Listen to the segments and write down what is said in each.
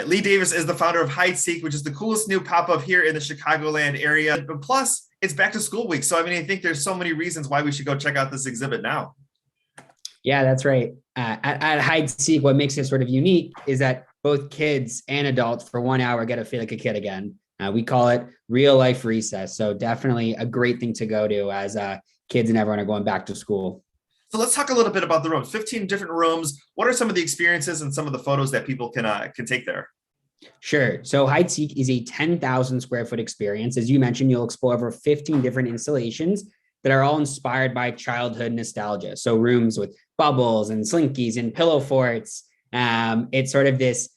Lee Davis is the founder of HideSeek, which is the coolest new pop-up here in the Chicagoland area. But plus, it's back to school week. So, I mean, I think there's so many reasons why we should go check out this exhibit now. Yeah, that's right. At HideSeek, what makes it sort of unique is that both kids and adults for 1 hour get to feel like a kid again. We call it real life recess. So definitely a great thing to go to as kids and everyone are going back to school. So let's talk a little bit about the rooms. 15 different rooms. What are some of the experiences and some of the photos that people can take there? Sure. So HideSeek is a 10,000 square foot experience. As you mentioned, you'll explore over 15 different installations that are all inspired by childhood nostalgia. So rooms with bubbles and slinkies and pillow forts. It's sort of this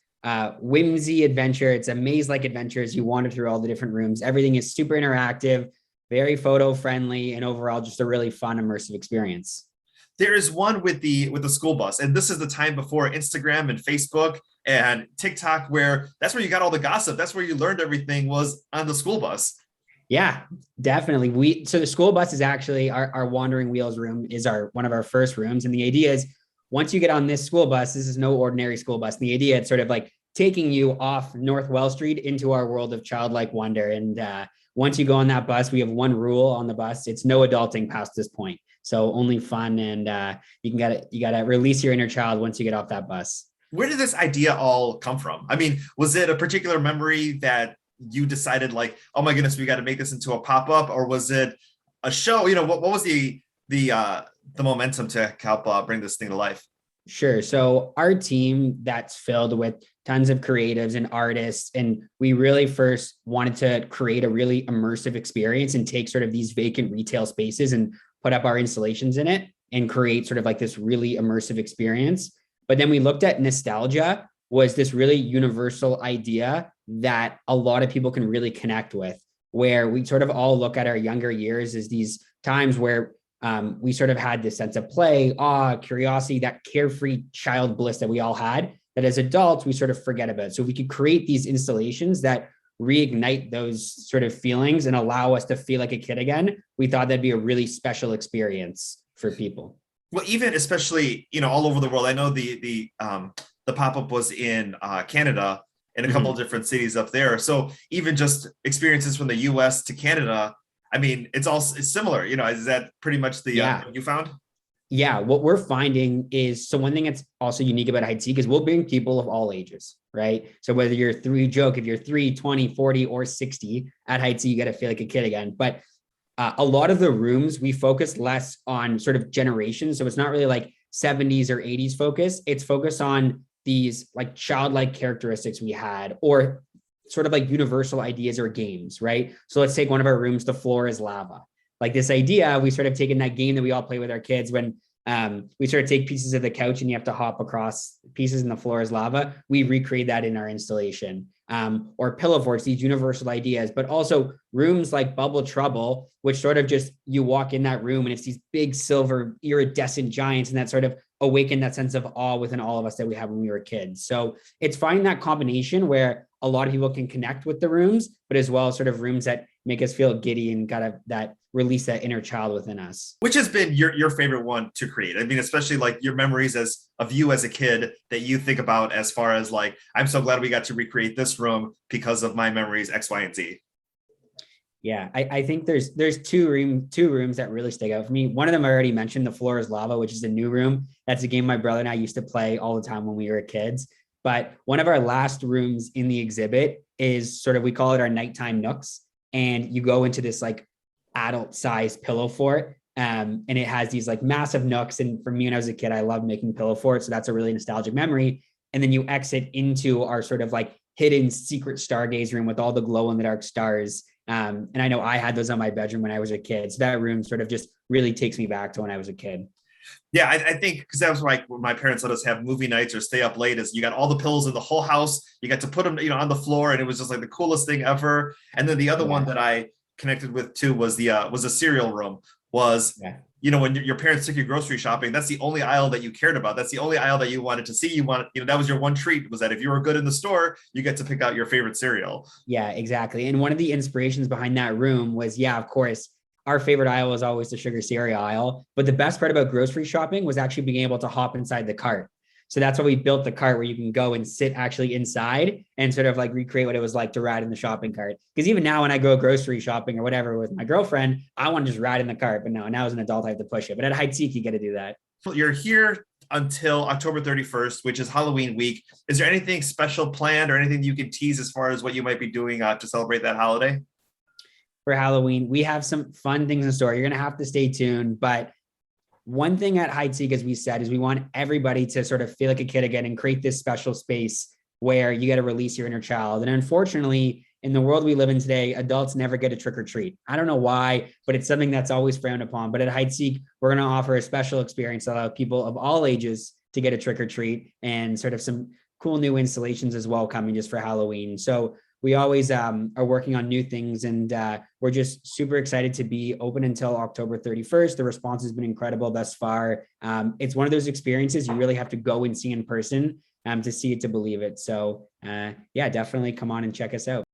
whimsy adventure. It's a maze-like adventure as you wander through all the different rooms. Everything is super interactive, very photo friendly, and overall just a really fun, immersive experience. There is one with the school bus, and this is the time before Instagram and Facebook and TikTok, where that's where you got all the gossip. That's where you learned everything was on the school bus. Yeah, definitely. So the school bus is actually our Wandering Wheels room is one of our first rooms. And the idea is once you get on this school bus, this is no ordinary school bus. And the idea it's sort of like taking you off North Well Street into our world of childlike wonder. And once you go on that bus, we have one rule on the bus. It's no adulting past this point. So only fun. And you gotta release your inner child once you get off that bus. Where did this idea all come from? I mean, was it a particular memory that you decided like, oh my goodness, we got to make this into a pop-up, or was it a show? You know, what was the momentum to help bring this thing to life? Sure. So our team that's filled with tons of creatives and artists, and we really first wanted to create a really immersive experience and take sort of these vacant retail spaces and put up our installations in it and create sort of like this really immersive experience. But then we looked at nostalgia was this really universal idea that a lot of people can really connect with, where we sort of all look at our younger years as these times where we sort of had this sense of play, awe, curiosity, that carefree child bliss that we all had, that as adults, we sort of forget about. So if we could create these installations that reignite those sort of feelings and allow us to feel like a kid again, we thought that'd be a really special experience for people. Well, even especially, you know, all over the world. I know the pop-up was in Canada, in a couple of different cities up there. So even just experiences from the US to Canada, I mean, it's similar, you know. Is that pretty much the you found? Yeah, what we're finding is, so one thing that's also unique about HideSeek is we'll bring people of all ages, right? So whether you're if you're 3, 20, 40, or 60 at HideSeek, you got to feel like a kid again. But a lot of the rooms, we focus less on sort of generations. So it's not really like 70s or 80s focus. It's focused on these like childlike characteristics we had, or sort of like universal ideas or games, right? So let's take one of our rooms, the floor is lava. Like this idea, we sort of taken that game that we all play with our kids when we sort of take pieces of the couch and you have to hop across pieces and the floor is lava. We recreate that in our installation. Or pillow forts, these universal ideas, but also rooms like Bubble Trouble, which sort of just, you walk in that room and it's these big silver iridescent giants, and that sort of awaken that sense of awe within all of us that we have when we were kids. So it's finding that combination where a lot of people can connect with the rooms, but as well as sort of rooms that make us feel giddy and that release that inner child within us. Which has been your favorite one to create? I mean, especially like your memories of you as a kid that you think about as far as like, I'm so glad we got to recreate this room because of my memories X, Y, and Z. Yeah, I think there's two rooms that really stick out for me. One of them I already mentioned, the floor is lava, which is a new room. That's a game my brother and I used to play all the time when we were kids. But one of our last rooms in the exhibit is sort of, we call it our nighttime nooks. And you go into this like adult sized pillow fort. And it has these like massive nooks. And for me, when I was a kid, I loved making pillow forts. So that's a really nostalgic memory. And then you exit into our sort of like hidden secret stargaze room with all the glow in the dark stars. And I know I had those on my bedroom when I was a kid. So that room sort of just really takes me back to when I was a kid. Yeah, I think because that was like when my parents let us have movie nights or stay up late, is you got all the pillows in the whole house. You got to put them, you know, on the floor, and it was just like the coolest thing ever. And then the other one that I connected with too was a cereal room. You know, when your parents took you grocery shopping, that's the only aisle that you cared about. That's the only aisle that you wanted to see. You know, that was your one treat, was that if you were good in the store, you get to pick out your favorite cereal. Yeah, exactly. And one of the inspirations behind that room was, of course, our favorite aisle was always the sugar cereal aisle. But the best part about grocery shopping was actually being able to hop inside the cart. So that's why we built the cart where you can go and sit actually inside and sort of like recreate what it was like to ride in the shopping cart. Because even now when I go grocery shopping or whatever with my girlfriend, I want to just ride in the cart. But now as an adult, I have to push it. But at HideSeek, you get to do that. You're here until October 31st, which is Halloween week. Is there anything special planned or anything you can tease as far as what you might be doing to celebrate that holiday? For Halloween, we have some fun things in store. You're going to have to stay tuned. But one thing at HideSeek, as we said, is we want everybody to sort of feel like a kid again and create this special space where you get to release your inner child. And unfortunately, in the world we live in today, adults never get a trick or treat. I don't know why, but it's something that's always frowned upon. But at HideSeek, we're going to offer a special experience that allows people of all ages to get a trick or treat, and sort of some cool new installations as well coming just for Halloween. So we always are working on new things, and we're just super excited to be open until October 31st. The response has been incredible thus far. It's one of those experiences you really have to go and see in person to see it, to believe it. So yeah, definitely come on and check us out.